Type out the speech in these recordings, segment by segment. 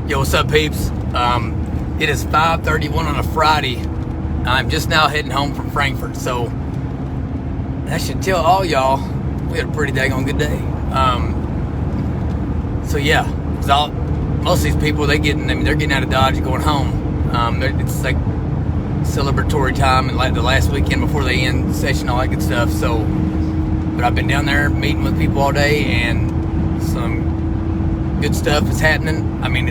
Yo, what's up, peeps? It is 5:31 on a Friday. I'm just now heading home from Frankfurt, so that should tell all y'all we had a pretty daggone good day. So yeah, most of these people they're getting out of Dodge and going home. It's like celebratory time and like the last weekend before they end session, all that good stuff. So, but I've been down there meeting with people all day, and some good stuff is happening. I mean,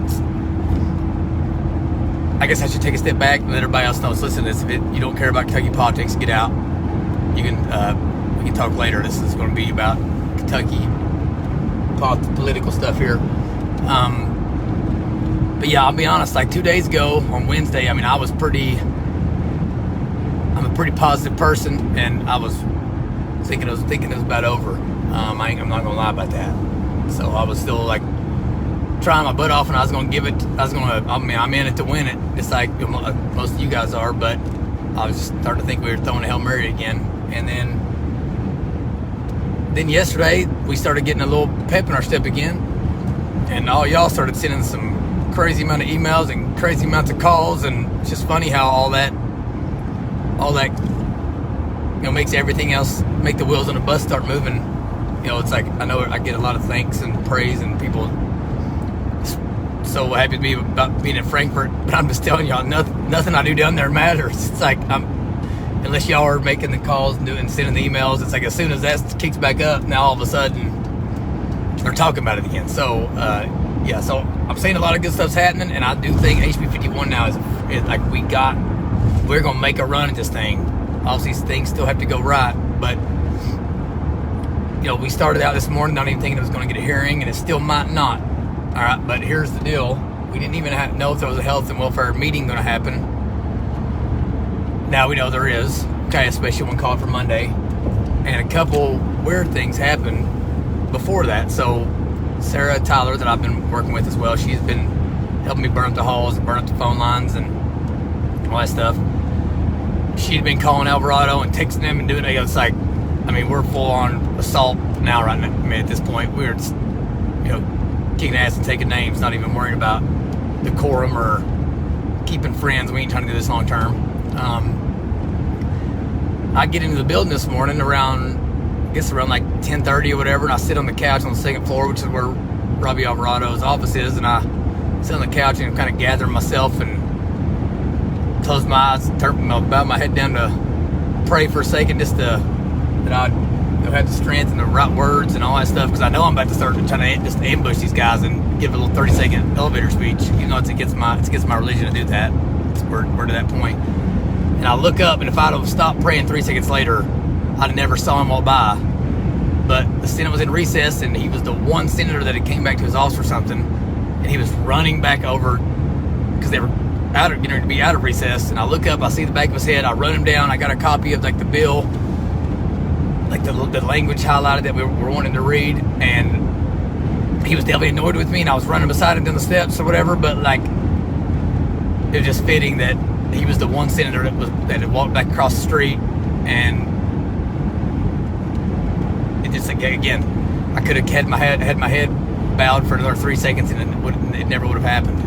I guess I should take a step back and let everybody else know. Listen to this. If you don't care about Kentucky politics, get out. We can talk later. This is going to be about Kentucky political stuff here. But yeah, I'll be honest. Like 2 days ago on Wednesday, I mean, I'm a pretty positive person, and I was thinking it was about over. I'm not gonna lie about that. So I was still like trying my butt off, and I'm in it to win it, just like most of you guys are. But I was just starting to think we were throwing a Hail Mary again. And then yesterday we started getting a little pep in our step again, and all y'all started sending some crazy amount of emails and crazy amounts of calls, and it's just funny how all that makes everything else, make the wheels on the bus start moving. It's like, I know I get a lot of thanks and praise, and people so happy to be about being in Frankfurt, but I'm just telling y'all, nothing I do down there matters. It's like, unless y'all are making the calls and sending the emails, it's like as soon as that kicks back up, now all of a sudden they're talking about it again. So yeah, so I'm saying a lot of good stuff's happening, and I do think HB 51 now is like we're gonna make a run at this thing. Obviously things still have to go right, but we started out this morning not even thinking it was going to get a hearing, and it still might not. All right, but here's the deal: we didn't even know if there was a health and welfare meeting going to happen. Now we know there is. Okay, a special one called for Monday, and a couple weird things happened before that. So Sarah Tyler, that I've been working with as well, she's been helping me burn up the halls and burn up the phone lines and all that stuff. She'd been calling Alvarado and texting them and doing it. It's like, I mean, we're full on assault now, right now. I mean, at this point, we're just, kicking ass and taking names, not even worrying about decorum or keeping friends. We ain't trying to do this long term. I get into the building this morning around like 10:30 or whatever, and I sit on the couch on the second floor, which is where Robbie Alvarado's office is, and I sit on the couch and kind of gather myself and close my eyes, bow my head down to pray for a second, just that I'd have the strength and the right words and all that stuff, because I know I'm about to start trying to just ambush these guys and give a little 30-second elevator speech. It's against my religion to do that. We're to that point. And I look up, and if I'd have stopped praying 3 seconds later, I'd have never saw him walk by. But the Senate was in recess, and he was the one senator that had came back to his office or something, and he was running back over because they were getting ready to be out of recess. And I look up, I see the back of his head, I run him down. I got a copy of like the bill, like the language highlighted that we were wanting to read, and he was definitely annoyed with me, and I was running beside him down the steps or whatever. But like, it was just fitting that he was the one senator that had walked back across the street, and it just, again, I could have had my head bowed for another 3 seconds, and it never would have happened.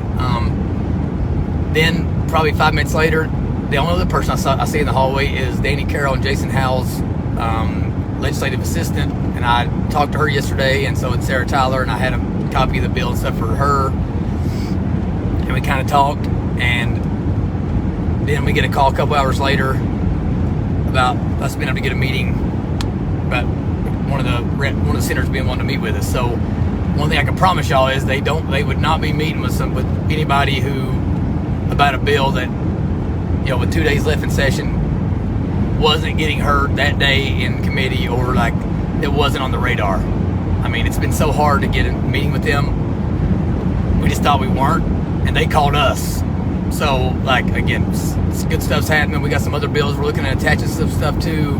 Then probably 5 minutes later, the only other person I see in the hallway is Danny Carroll and Jason Howell's legislative assistant, and I talked to her yesterday, and so did Sarah Tyler, and I had a copy of the bill and stuff for her, and we kind of talked, and then we get a call a couple hours later about us being able to get a meeting about one of the senators being wanting to meet with us. So one thing I can promise y'all is they would not be meeting with anybody about a bill that, with 2 days left in session, wasn't getting heard that day in committee, or like it wasn't on the radar. I mean, it's been so hard to get a meeting with them. We just thought we weren't, and they called us. So like, again, it's good stuff's happening. We got some other bills we're looking at attaching some stuff to.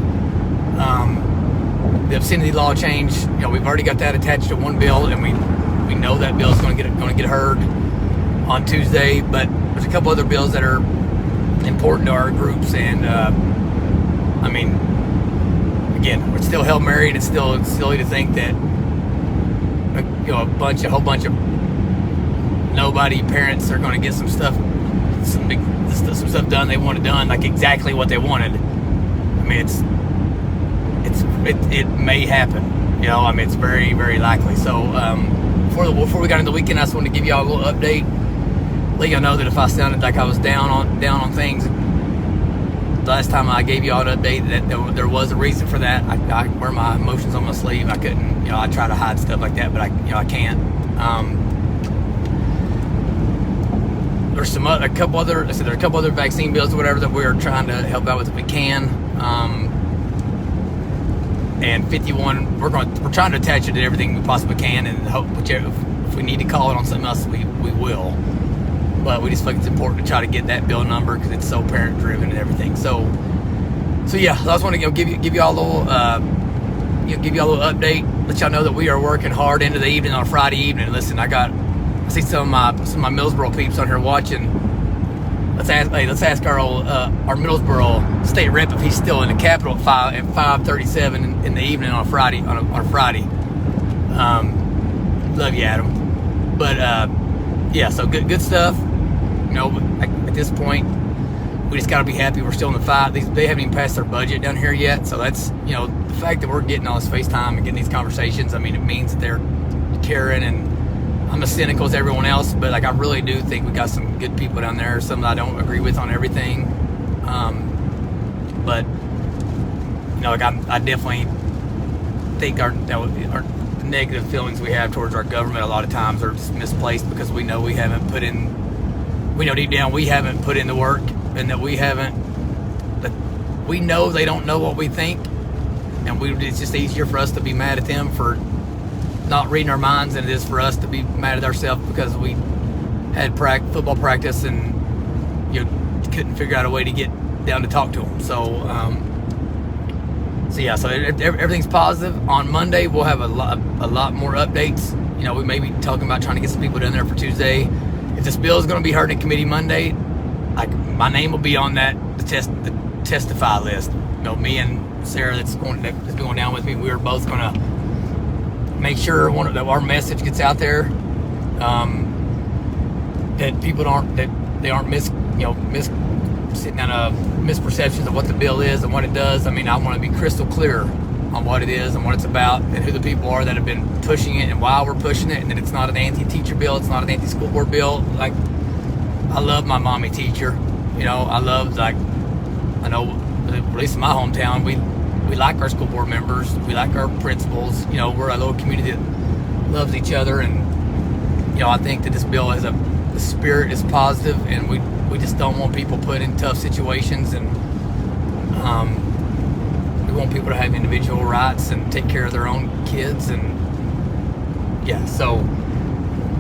The obscenity law change, we've already got that attached to one bill, and we know that bill is going to get heard on Tuesday. But there's a couple other bills that are important to our groups, and I mean, again, we're still Hail Mary, and it's still silly to think that a whole bunch of nobody. Parents are going to get some stuff done they wanted done, like exactly what they wanted. I mean, it may happen. It's very, very likely. So before we got into the weekend, I just wanted to give y'all a little update, let y'all know that if I sounded like I was down on things, the last time I gave y'all an update, that there was a reason for that. I wear my emotions on my sleeve. I couldn't, I try to hide stuff like that, but I can't. There's a couple other vaccine bills or whatever that we're trying to help out with if we can. And 51, we're trying to attach it to everything we possibly can, and hope if we need to call it on something else, we will. But we just feel like it's important to try to get that bill number because it's so parent driven and everything. So yeah, I just want to give y'all a little update, let y'all know that we are working hard into the evening on Friday evening. Listen, I see some of my Millsboro peeps on here watching. Let's ask our Millsboro state rep if he's still in the Capitol at 5:37 in the evening on a Friday. Love you, Adam. But yeah, so good stuff. At this point, we just got to be happy we're still in the fight. They haven't even passed their budget down here yet, so that's the fact that we're getting all this FaceTime and getting these conversations. I mean, it means that they're caring, and I'm as cynical as everyone else, but I really do think we got some good people down there. Some that I don't agree with on everything, but I definitely think our negative feelings we have towards our government a lot of times are just misplaced because we know deep down we haven't put in the work, and that we know they don't know what we think, and it's just easier for us to be mad at them for not reading our minds than it is for us to be mad at ourselves because we had football practice and couldn't figure out a way to get down to talk to them. So yeah, so everything's positive. On Monday we'll have a lot more updates. We may be talking about trying to get some people down there for Tuesday. If this bill is going to be heard in committee Monday, my name will be on the testify list. Me and Sarah that's going down with me, we are both going to make sure that our message gets out there, that people aren't sitting on misperceptions of what the bill is and what it does. I mean, I want to be crystal clear on what it is and what it's about and who the people are that have been pushing it and why we're pushing it, and that it's not an anti-teacher bill, it's not an anti-school board bill. Like, I love my mommy teacher. I know, at least in my hometown, we like our school board members, we like our principals. We're a little community that loves each other, and I think that this bill the spirit is positive, and we just don't want people put in tough situations, and we want people to have individual rights and take care of their own kids. And yeah, so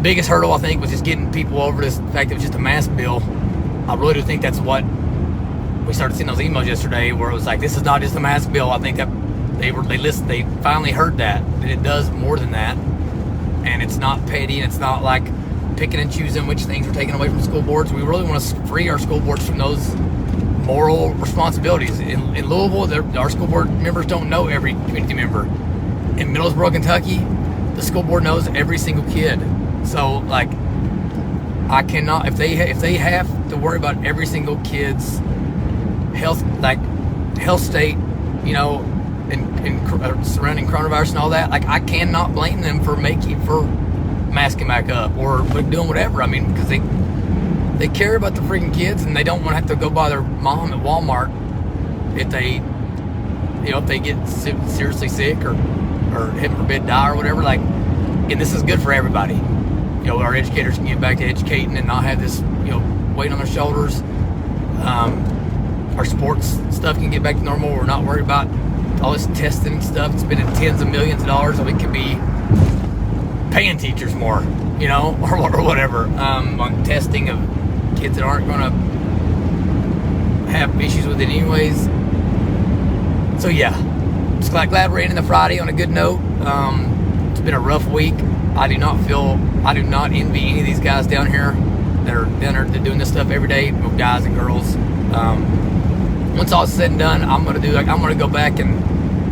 biggest hurdle I think was just getting people over this fact that it was just a mask bill. I really do think that's what we started seeing those emails yesterday, where it was like, this is not just a mask bill. I think that they finally heard that it does more than that, and it's not petty, and it's not like picking and choosing which things we're taking away from school boards. We really want to free our school boards from those moral responsibilities. In Louisville, our school board members don't know every community member. In Middlesboro, Kentucky, the school board knows every single kid. So I cannot, if they have to worry about every single kid's health state, and surrounding coronavirus and all that, I cannot blame them for masking back up or doing whatever. I mean, because they care about the freaking kids, and they don't want to have to go by their mom at Walmart if they get seriously sick or heaven forbid die or whatever. And this is good for everybody. Our educators can get back to educating and not have this weight on their shoulders. Our sports stuff can get back to normal. We're not worried about all this testing and stuff. It's spending tens of millions of dollars, so we could be paying teachers more, or whatever, on testing of kids that aren't going to have issues with it anyways. So yeah, just glad we're ending the Friday on a good note. It's been a rough week. I do not envy any of these guys down here that are doing this stuff every day, guys and girls. Once all is said and done, I'm gonna go back and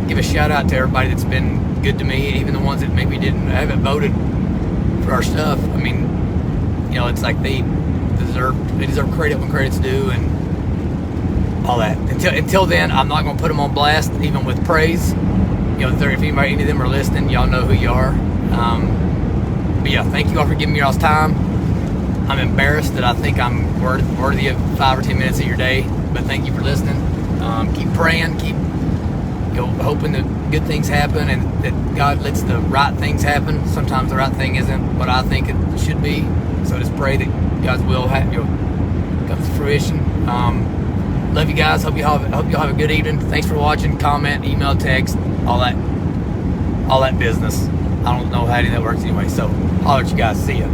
give a shout out to everybody that's been good to me, even the ones that maybe haven't voted for our stuff. I mean, it's like they deserve credit when credit's due, and all that. Until then, I'm not going to put them on blast, even with praise. If any of them are listening, y'all know who you are. But yeah, thank you all for giving me y'all's time. I'm embarrassed that I think I'm worthy of 5 or 10 minutes of your day, but thank you for listening. Keep praying, keep hoping that good things happen, and that God lets the right things happen. Sometimes the right thing isn't what I think it should be, so just pray that God's will comes to fruition. Love you guys. Hope you all have a good evening. Thanks for watching. Comment, email, text, all that business. I don't know how any of that works anyway, so holler at you guys. See ya.